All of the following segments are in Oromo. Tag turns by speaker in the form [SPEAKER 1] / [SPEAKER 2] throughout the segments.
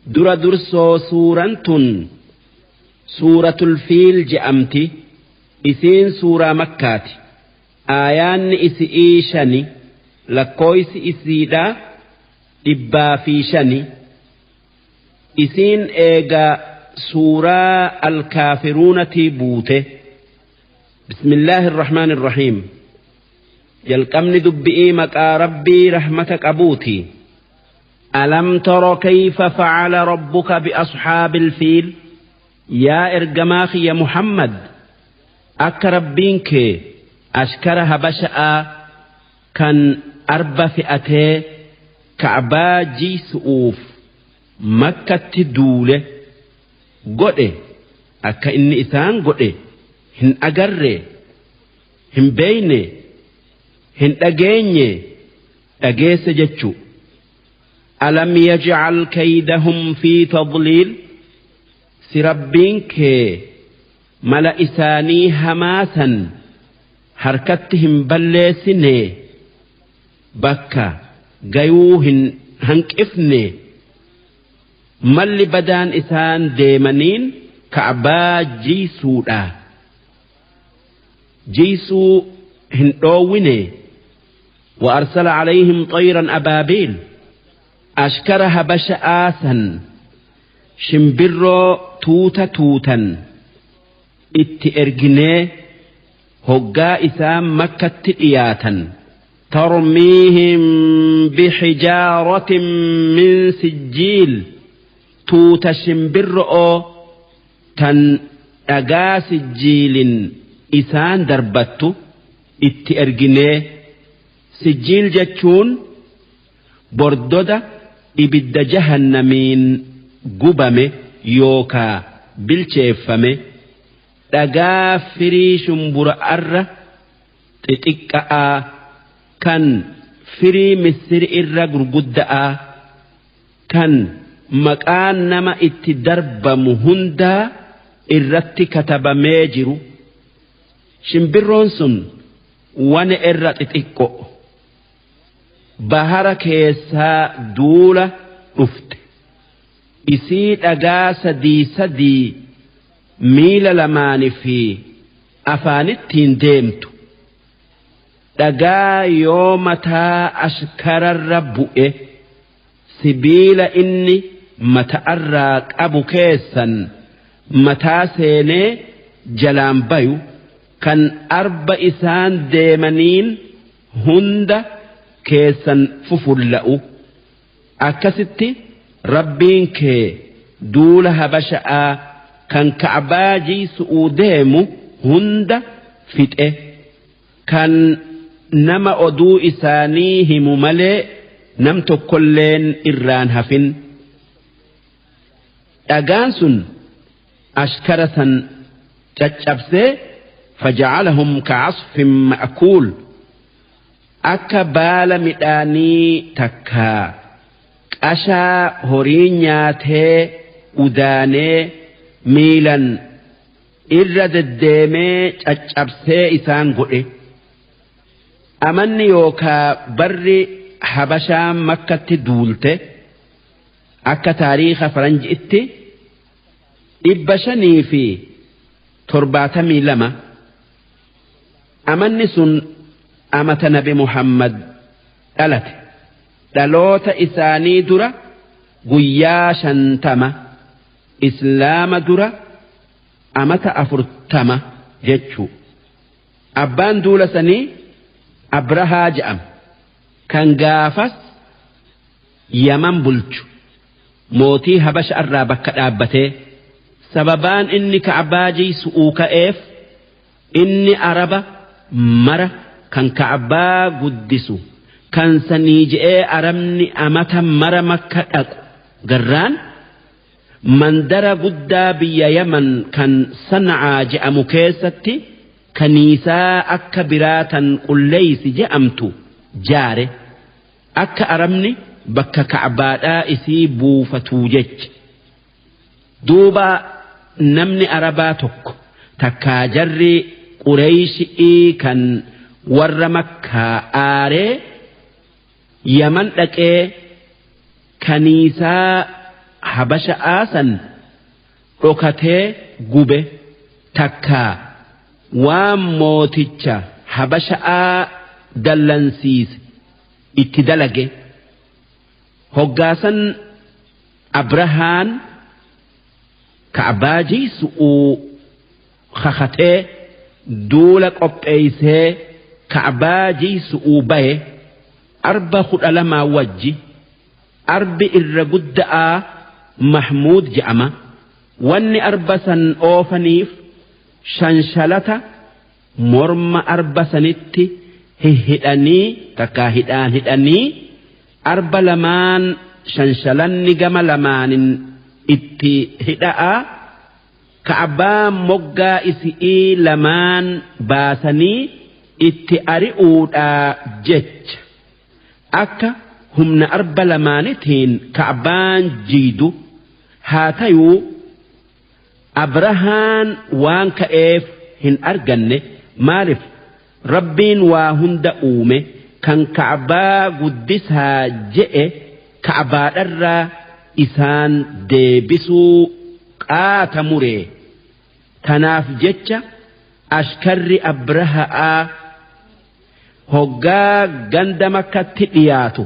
[SPEAKER 1] درا درسو سورة سورة الفيل جأمتي إسين سورة مكات آيان إسئي شني لكويس إسيدا إبا في شني إسين إيغا سورة الكافرون بوته بسم الله الرحمن الرحيم يلقمن دبئي مكا ربي رحمتك أبوتي ألم تر كيف فعل ربك بأصحاب الفيل يا إرجماخ يا محمد أكربينك أشكرها بشأ كان أربع فئتي كعبا جيسؤوف مكة دولة قد أكا إني إسان قد هن أجر هن بين هن أجيني أجيس جتشو ألم يجعل كيدهم في تضليل سربينك ملا إساني هماسا حركتهم بلسني بكا جيوهن هنكفني مل بدان إسان ديمانين كعبا جيسو دا جيسو هندويني وأرسل عليهم طيرا أبابيل أشكرها بشآسا شمبرو توتا اتئرجني هقا إسام مكة إياتا ترميهم بحجارة من سجيل توتا شمبرو تن أغا سجيل إسان دربتو اتئرجني سجيل جتشون بردودا إبد جهنمين قبمه يوكا بالشيفمه دقا فري شمبر أرى تتكأ كان فري مسر إرى قرقدأ كان مكان نما اتدرب مهندا إرت كتب ميجر شمبرونسون وان إرى تتكأ بهار كيسا دولة رفت isii dhagaa sadii miila lamaanii fi afaanittiin deemtu dhagaa yoo mataa ashkararra bu'e sibiila inni mata'arraa qabu keessan mataa seenee jalaan bayu kan arba isaan deemaniin hunda keessan fufulla'u akkasitti rabbiin kee duula habasha'aa kan ka'baa jiisuu deemu hunda fixe kan nama oduu isaanii himu malee nam tokkolleen irraan hafin dhagaan sun ashkara san caccabsee faja'alahum ka'asfin ma'kuul akka baala midhaanii takkaa qashaa horii nyaatee udaanee miilan irra deddeemee caccabsee isaan godhe amanni yookaa barri habashaan makkatti duulte akka taariikha faranjiitti 572 amanni sun amata nabi Muhammad dhalate dhaloota isaanii dura guyyaa 50 islaama dura amata 40 jechuu abbaan duula sanii abrahaa jedhama kan gaafas yaman bulchu mootii habasha irraa bakka dhaabbatee sababaan inni ka'baa jiisuu ka'eef inni araba mara kan ka'baa guddisu kan sanii je'ee arabni amata mara makka dhaqu garraan mandara guddaa biyya yaman kan sana'aa je'amu keessatti kaniisaa akka biraatan qulleeysi je'amtu jaare akka arabni bakka ka'baadhaa isii buufatuu jecha duuba namni arabaa tokko takkaa jarri qureeyshii kan warra makkaa aaree yaman dhaqee kaniisaa habasha aasan dhokatee gube takkaa waan mooticha habasha'aa dallansiise itti dalage hoggaasan abrahaan ka'abaa jiisu'uu kakatee duula qopheeysee ka'abaa jiisu'uu baye arba 12 wajji arbi irra gudda'aa mahmuud je'ama wanni arba san oofaniif shanshalata morma arba sanitti hidhanii takkaa hidhanii arba lamaan shanshalanni gama lamaanin itti hidha'a ka'abaa moggaa isi'ii lamaan baasanii itti ari'uudhaa jecha akka humna arba lamaanitiin ka'abaan jiidu haa tayuu abrahaan waan ka'eef hin arganne maaliif rabbiin waa hunda uume kan ka'abaa guddisaa je'e ka'abaadharraa isaan deebisuu qaata muree tanaaf jecha ashkarri abrahaa hoggaa ganda makkatti dhiyaatu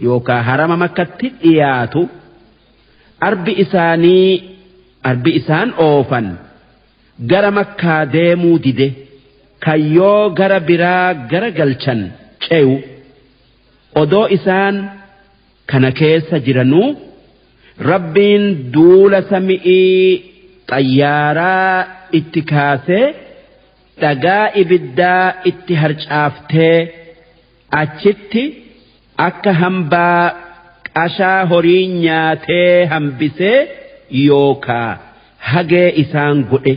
[SPEAKER 1] yookaan harama makkatti dhiyaatu arbi isaan oofan gara makkaa deemuu dide kayyoo gara biraa gara galchan ce'u odoo isaan kana keessa jiranuu rabbiin duula sami'ii xayyaaraa itti kaasee dhagaa ibiddaa itti harcaaftee achitti akka hambaa qashaa horii nyaatee hambisee yookaa hagee isaan godhe